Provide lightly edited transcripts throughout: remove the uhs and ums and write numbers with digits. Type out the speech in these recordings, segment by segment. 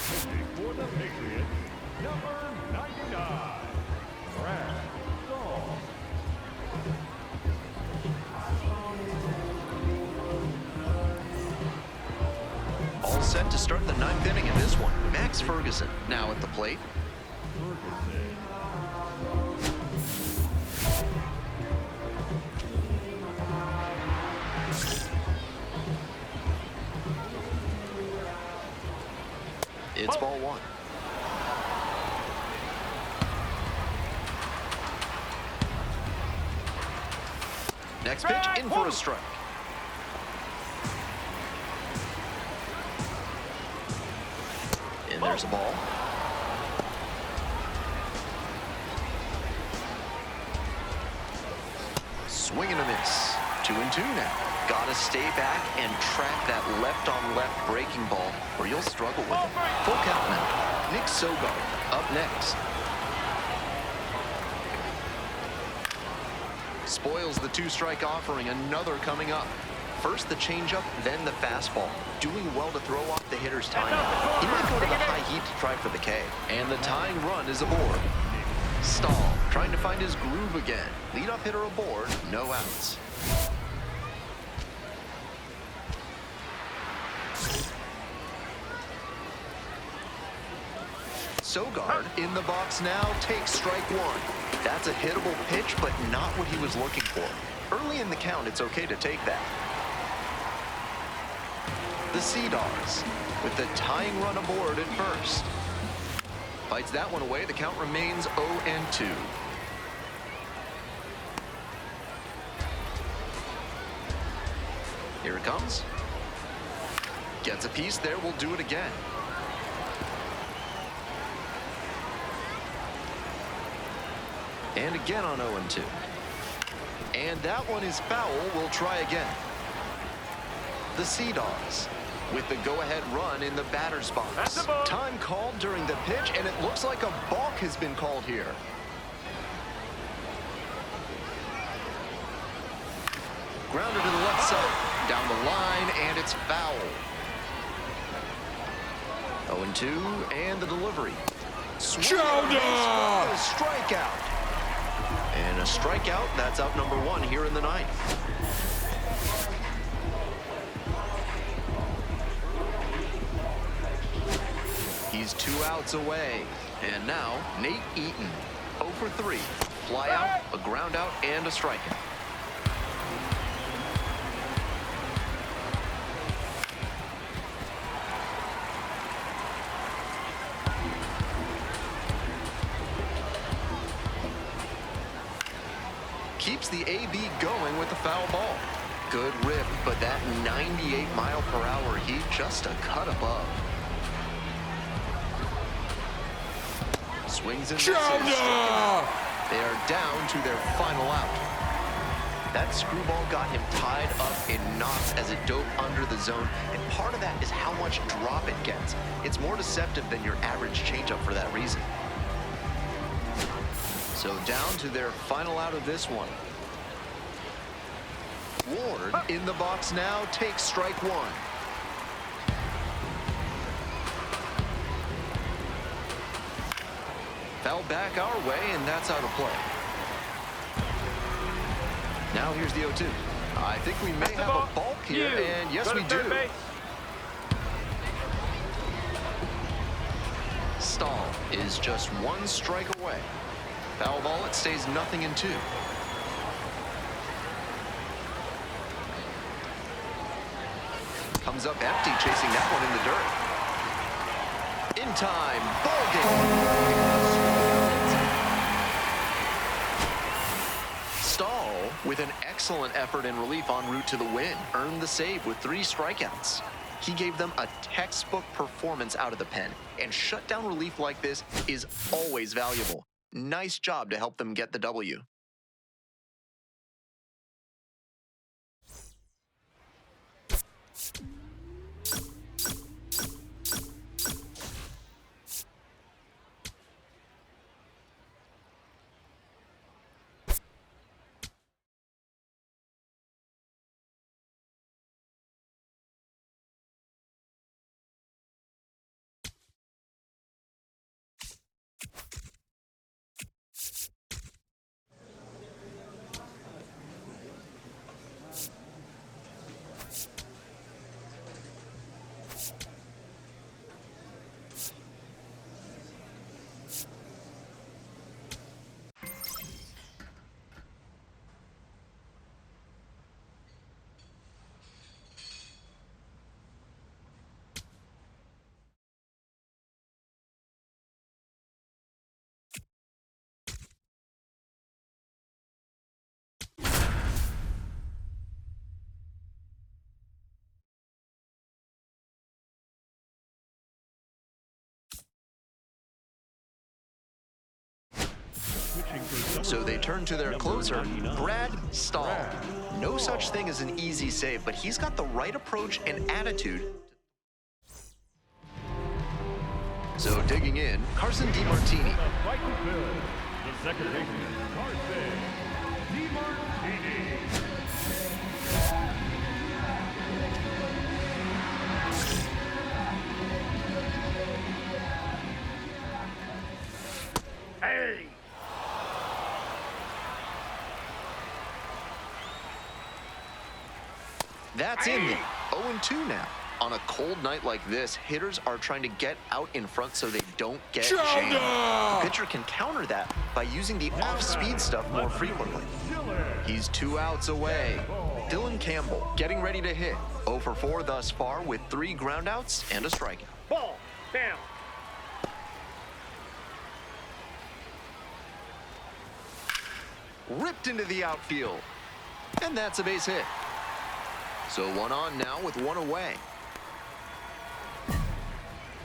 Pitching for the Patriots, number 99, Brad Dahl. All set to start the ninth inning in this one. Max Ferguson now at the plate. Ferguson. It's ball one. Next pitch, in for a strike. And there's a ball. Swing and a miss. 2-2 now. Gotta stay back and track that left-on-left breaking ball, or you'll struggle with it. Full count now. Nick Sogard up next. Spoils the two-strike offering. Another coming up. First the changeup, then the fastball. Doing well to throw off the hitter's timing. He might go to the high heat to try for the K. And the tying run is aboard. Stahl trying to find his groove again. Leadoff hitter aboard, no outs. Sogard in the box now takes strike one. That's a hittable pitch, but not what he was looking for. Early in the count, it's okay to take that. The Sea Dogs with the tying run aboard at first. Fights that one away. The count remains 0-2. Here it comes. Gets a piece there. We'll do it again. And again on 0-2. And that one is foul. We'll try again. The Sea Dogs with the go-ahead run in the batter's box. Time called during the pitch, and it looks like a balk has been called here. Grounder to the left side, down the line, and it's foul. 0-2, and the delivery. Swing and a miss for a strikeout. And a strikeout, that's out number one here in the ninth. He's 2 outs away. And now, Nate Eaton, 0 for 3. Fly out, a ground out, and a strikeout. Keeps the AB going with the foul ball. Good rip, but that 98-mile-per-hour heat just a cut above. Swings and misses. They are down to their final out. That screwball got him tied up in knots as it dove under the zone, and part of that is how much drop it gets. It's more deceptive than your average changeup for that reason. So down to their final out of this one. Ward in the box now takes strike one. Foul back our way, and that's out of play. Now here's the 0-2. I think we may have a balk here, and yes, we do. Stahl is just one strike away. Foul ball, it stays 0-2. Comes up empty, chasing that one in the dirt. In time, ball game. Stahl, with an excellent effort in relief en route to the win, earned the save with 3 strikeouts. He gave them a textbook performance out of the pen, and shutdown relief like this is always valuable. Nice job to help them get the W. Pitching for So they turn to their number closer, 99. Brad Stahl. Brad No Stahl. such thing as an easy save, but he's got the right approach and attitude. So digging in, Carson DiMartini. The fight to fill. The second baseman, Carson DiMartini. Hey! That's in there. 0-2 now. On a cold night like this, hitters are trying to get out in front so they don't get jammed. The pitcher can counter that by using the off-speed stuff more frequently. He's 2 outs away. Dylan Campbell getting ready to hit. 0 for 4 thus far with 3 groundouts and a strikeout. Ball down. Ripped into the outfield. And that's a base hit. So 1 on now with 1 away.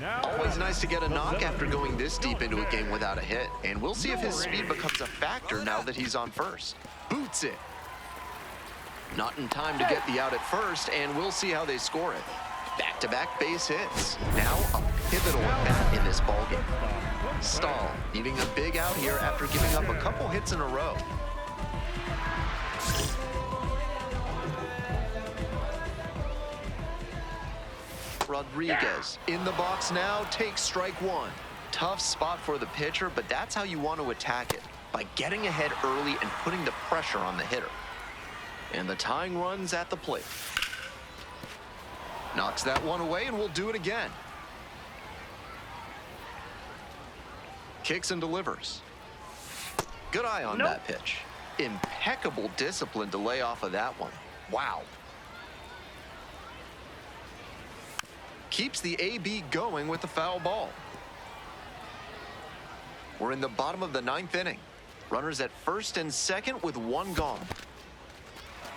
Now Always nice to get a knock after going this deep into a game without a hit. And we'll see if his speed becomes a factor now that he's on first. Boots it. Not in time to get the out at first, and we'll see how they score it. Back-to-back base hits. Now a pivotal at bat in this ballgame. Stahl needing a big out here after giving up a couple hits in a row. Rodriguez in the box now, takes strike 1. Tough spot for the pitcher, but that's how you want to attack it, by getting ahead early and putting the pressure on the hitter. And the tying run's at the plate. Knocks that one away, and we'll do it again. Kicks and delivers. Good eye on that pitch. Impeccable discipline to lay off of that one. Wow. Keeps the AB going with the foul ball. We're in the bottom of the 9th inning. Runners at first and second with 1 gone.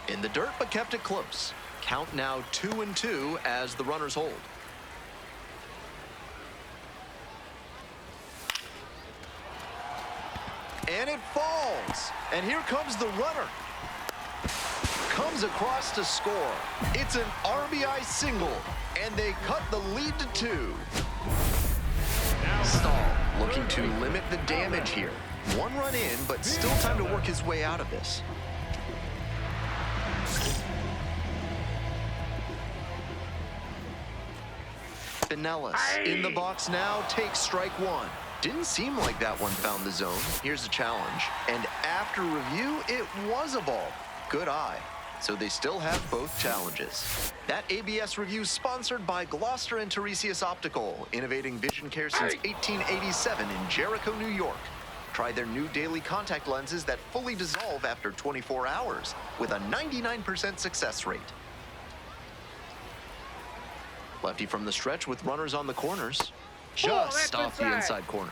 In the dirt, but kept it close. Count now 2-2 as the runners hold. And it falls. And here comes the runner. Comes across to score. It's an RBI single, and they cut the lead to 2. Stahl looking to limit the damage here. 1 run in, but still time to work his way out of this. Pinellas in the box now, takes strike 1. Didn't seem like that one found the zone. Here's the challenge. And after review, it was a ball. Good eye. So they still have both challenges. That ABS review sponsored by Gloucester and Tiresias Optical, innovating vision care since 1887 in Jericho, New York. Try their new daily contact lenses that fully dissolve after 24 hours with a 99% success rate. Lefty from the stretch with runners on the corners. Just off the inside corner.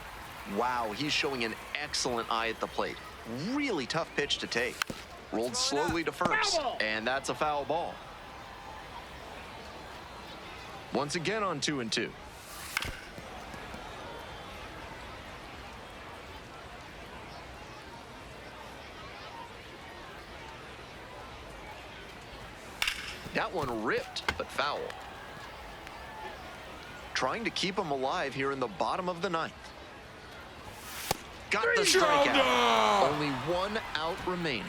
Wow, he's showing an excellent eye at the plate. Really tough pitch to take. Rolled slowly to first, and that's a foul ball. Once again on 2-2. That one ripped, but foul. Trying to keep him alive here in the bottom of the 9th. Got the strikeout. Only 1 out remaining.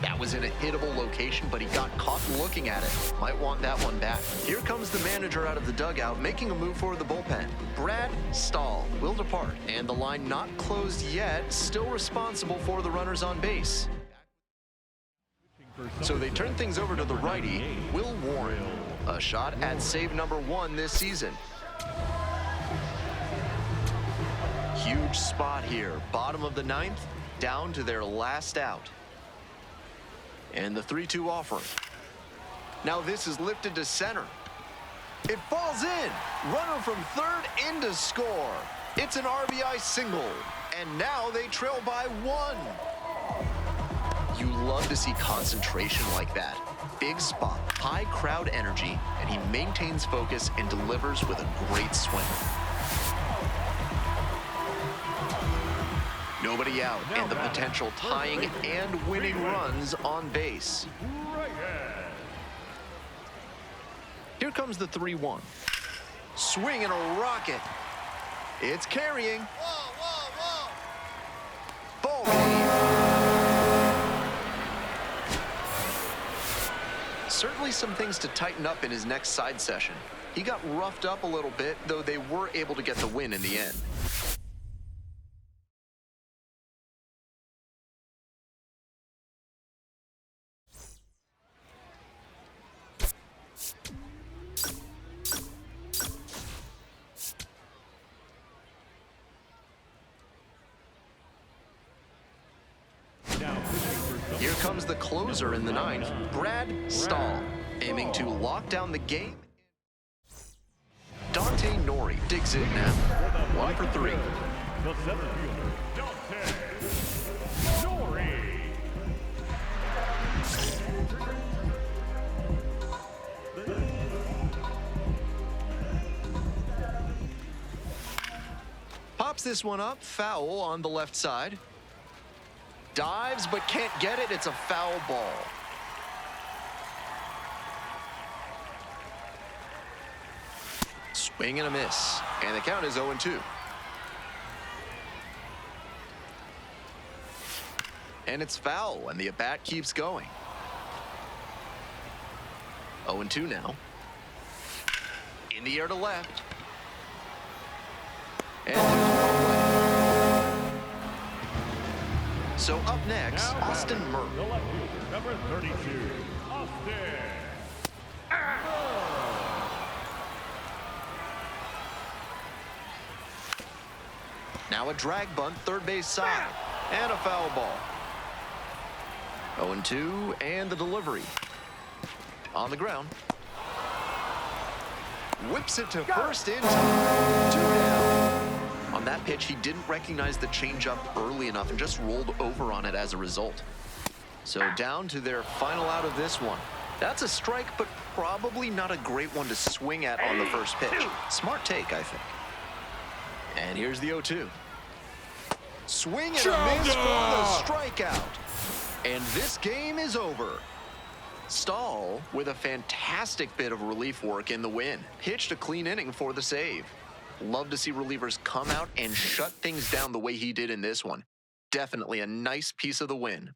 That was in a hittable location, but he got caught looking at it. Might want that one back. Here comes the manager out of the dugout, making a move for the bullpen. Brad Stahl will depart, and the line not closed yet, still responsible for the runners on base. So they turn things over to the righty, Will Warren. A shot at save number 1 this season. Huge spot here. Bottom of the 9th, down to their last out. And the 3-2 offering. Now this is lifted to center. It falls in. Runner from third in to score. It's an RBI single. And now they trail by 1. You love to see concentration like that. Big spot, high crowd energy, and he maintains focus and delivers with a great swing. No Nobody out, and the potential tying and winning runs on base. Right hand. Here comes the 3-1. Swing and a rocket. It's carrying. Ball game. Certainly some things to tighten up in his next side session. He got roughed up a little bit, though they were able to get the win in the end. Here comes the closer in the ninth, Brad Stahl, aiming to lock down the game. Dante Nori digs in now. 1 for 3. The center fielder, Dante Nori. Pops this one up, foul on the left side. Dives but can't get it, it's a foul ball. Swing and a miss, and the count is 0-2. And it's foul, and the at-bat keeps going. 0-2 now. In the air to left. And so up next, Austin Murray. The left fielder, number 32, Austin. Now a drag bunt, third base side, and a foul ball. 0-2, and the delivery. On the ground. Whips it to first in time. 2 down. On that pitch, he didn't recognize the changeup early enough and just rolled over on it as a result. So down to their final out of this one. That's a strike, but probably not a great one to swing at on the first pitch. Smart take, I think. And here's the 0-2. Swing and a miss for the strikeout. And this game is over. Stahl with a fantastic bit of relief work in the win. Pitched a clean inning for the save. Love to see relievers come out and shut things down the way he did in this one. Definitely a nice piece of the win.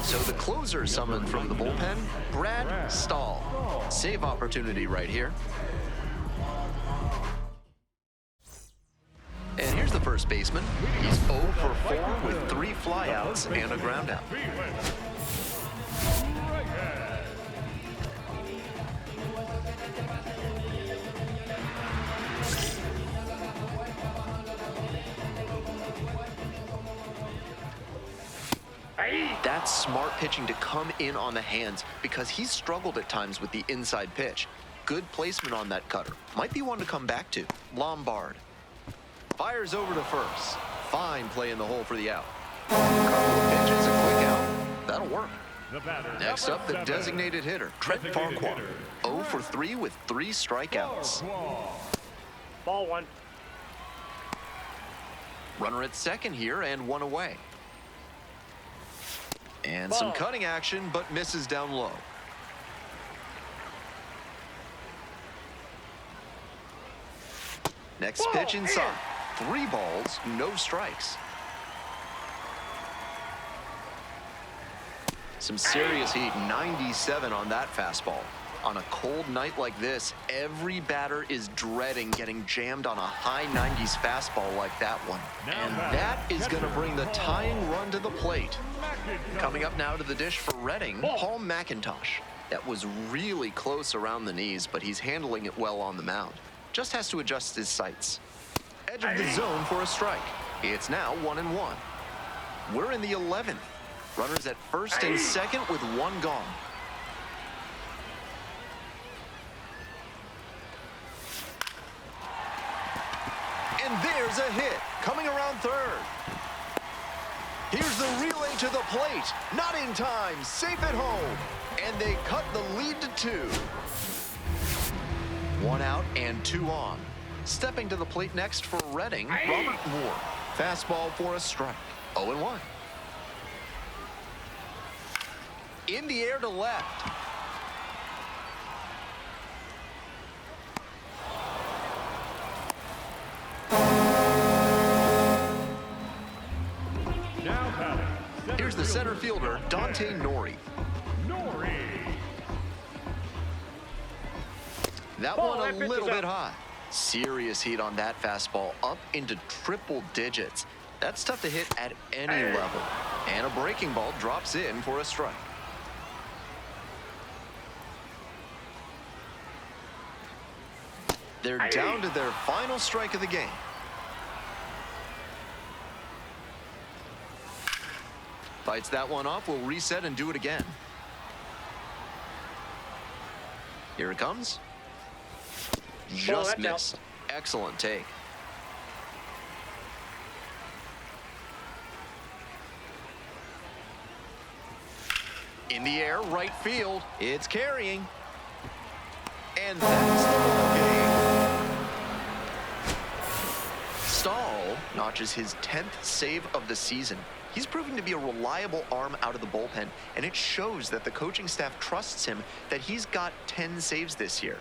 So the closer summoned from the bullpen, Brad Stahl. Save opportunity right here. And here's the first baseman. He's 0 for 4 with 3 flyouts and a groundout. That's smart pitching to come in on the hands because he's struggled at times with the inside pitch. Good placement on that cutter. Might be one to come back to. Lombard. Fires over to first. Fine play in the hole for the out. Couple of pitches, a quick out. That'll work. Next up, the designated hitter, Trent Farquhar. 0 for 3 with 3 strikeouts. Ball 1. Runner at second here and 1 away. And some cutting action, but misses down low. Next pitch inside. 3 balls, no strikes. Some serious heat, 97 on that fastball. On a cold night like this, every batter is dreading getting jammed on a high 90s fastball like that one. And that is going to bring the tying run to the plate. Coming up now to the dish for Reading, Paul McIntosh. That was really close around the knees, but he's handling it well on the mound. Just has to adjust his sights. Edge of the zone for a strike. It's now 1-1. We're in the 11th. Runners at first and second with 1 gone. And there's a hit coming around third. Here's the relay to the plate. Not in time. Safe at home. And they cut the lead to 2. 1 out and 2 on. Stepping to the plate next for Reading, Robert Moore. Fastball for a strike. 0-1. In the air to left. Now batting. Here's the center fielder, Dante Nori. Nori. That Ball, one that a pitch little is bit up. high. Serious heat on that fastball, up into triple digits. That's tough to hit at any level. And a breaking ball drops in for a strike. They're down to their final strike of the game. Fights that one off, will reset and do it again. Here it comes. Just that's out. missed. Excellent take. In the air, right field. It's carrying. And that's the ball game. Stahl notches his 10th save of the season. He's proving to be a reliable arm out of the bullpen, and it shows that the coaching staff trusts him, that he's got 10 saves this year.